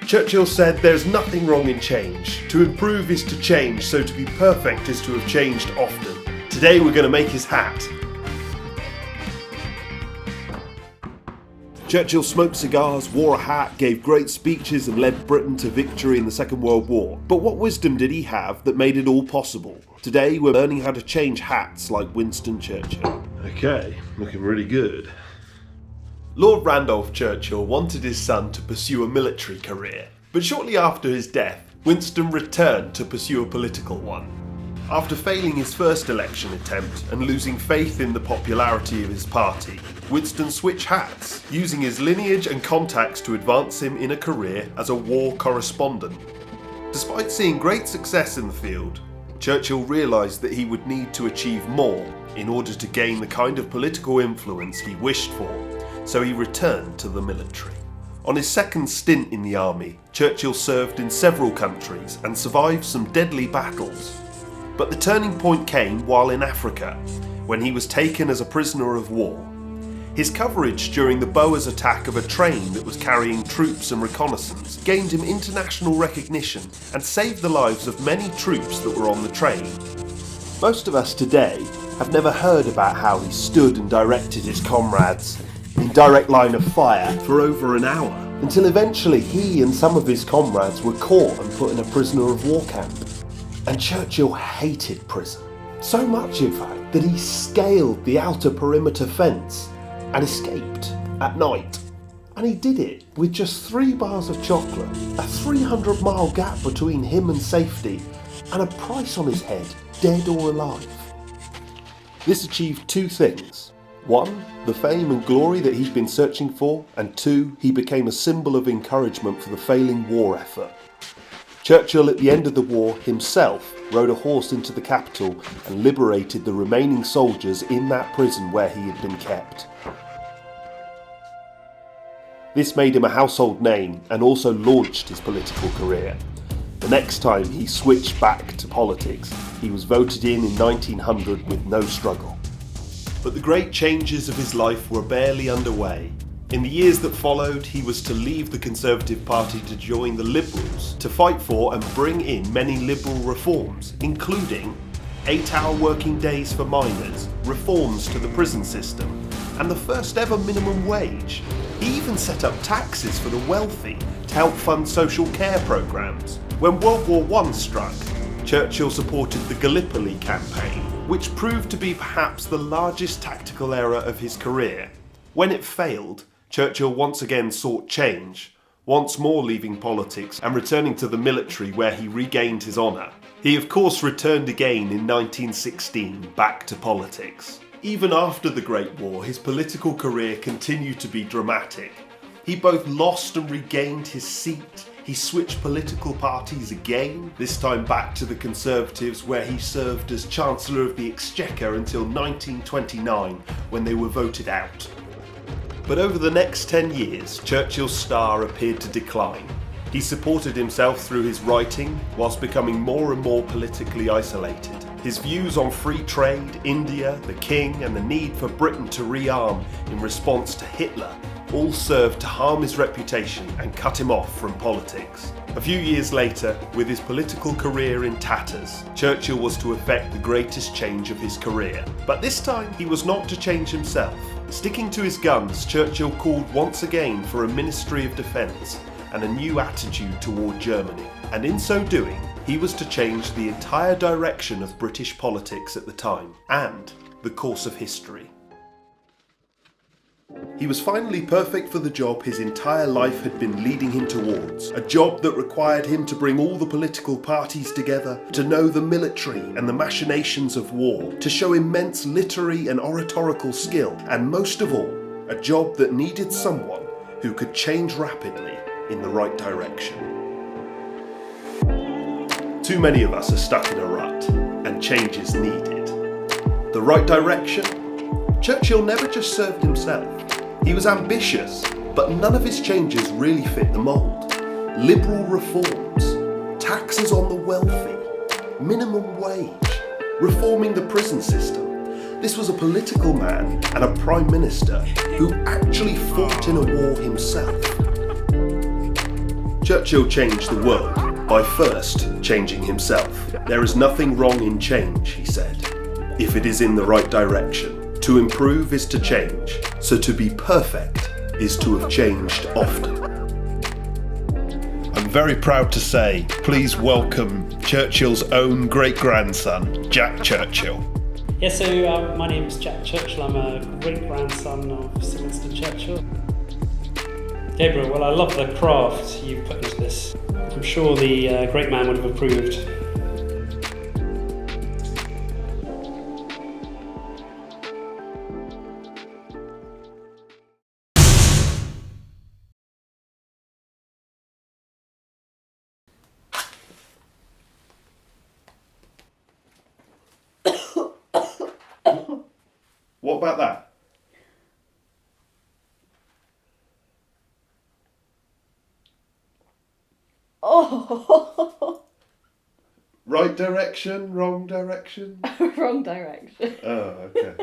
Churchill said there's nothing wrong in change. To improve is to change, so to be perfect is to have changed often. Today we're going to make his hat. Churchill smoked cigars, wore a hat, gave great speeches and led Britain to victory in the Second World War. But what wisdom did he have that made it all possible? Today we're learning how to change hats like Winston Churchill. Okay, looking really good. Lord Randolph Churchill wanted his son to pursue a military career, but shortly after his death, Winston returned to pursue a political one. After failing his first election attempt and losing faith in the popularity of his party, Winston switched hats, using his lineage and contacts to advance him in a career as a war correspondent. Despite seeing great success in the field, Churchill realised that he would need to achieve more in order to gain the kind of political influence he wished for, so he returned to the military. On his second stint in the army, Churchill served in several countries and survived some deadly battles. But the turning point came while in Africa, when he was taken as a prisoner of war. His coverage during the Boers attack of a train that was carrying troops and reconnaissance gained him international recognition and saved the lives of many troops that were on the train. Most of us today have never heard about how he stood and directed his comrades in direct line of fire for over an hour, until eventually he and some of his comrades were caught and put in a prisoner of war camp. And Churchill hated prison, so much in fact that he scaled the outer perimeter fence and escaped at night. And he did it with just 3 bars of chocolate, a 300-mile gap between him and safety, and a price on his head, dead or alive. This achieved 2 things. 1, the fame and glory that he'd been searching for, and 2, he became a symbol of encouragement for the failing war effort. Churchill, at the end of the war, himself rode a horse into the capital and liberated the remaining soldiers in that prison where he had been kept. This made him a household name and also launched his political career. The next time he switched back to politics, he was voted in 1900 with no struggle. But the great changes of his life were barely underway. In the years that followed, he was to leave the Conservative Party to join the Liberals, to fight for and bring in many liberal reforms, including 8-hour working days for miners, reforms to the prison system, and the first ever minimum wage. He even set up taxes for the wealthy to help fund social care programmes. When World War I struck, Churchill supported the Gallipoli campaign, which proved to be perhaps the largest tactical error of his career. When it failed, Churchill once again sought change, once more leaving politics and returning to the military where he regained his honour. He of course returned again in 1916, back to politics. Even after the Great War, his political career continued to be dramatic. He both lost and regained his seat. He switched political parties again, this time back to the Conservatives, where he served as Chancellor of the Exchequer until 1929, when they were voted out. But over the next 10 years, Churchill's star appeared to decline. He supported himself through his writing, whilst becoming more and more politically isolated. His views on free trade, India, the King, and the need for Britain to rearm in response to Hitler all served to harm his reputation and cut him off from politics. A few years later, with his political career in tatters, Churchill was to effect the greatest change of his career. But this time, he was not to change himself. Sticking to his guns, Churchill called once again for a Ministry of Defence and a new attitude toward Germany. And in so doing, he was to change the entire direction of British politics at the time, and the course of history. He was finally perfect for the job his entire life had been leading him towards, a job that required him to bring all the political parties together, to know the military and the machinations of war, to show immense literary and oratorical skill, and most of all, a job that needed someone who could change rapidly in the right direction. Too many of us are stuck in a rut, and change is needed. The right direction? Churchill never just served himself. He was ambitious, but none of his changes really fit the mould. Liberal reforms, taxes on the wealthy, minimum wage, reforming the prison system. This was a political man and a prime minister who actually fought in a war himself. Churchill changed the world by first changing himself. There is nothing wrong in change, he said, if it is in the right direction. To improve is to change, so to be perfect is to have changed often. I'm very proud to say, please welcome Churchill's own great-grandson, Jack Churchill. Yeah, so my name is Jack Churchill. I'm a great-grandson of Sir Winston Churchill. Gabriel, well, I love the craft you've put into this. I'm sure the great man would have approved. What about that? Oh, Right direction, wrong direction? wrong direction. Oh, okay.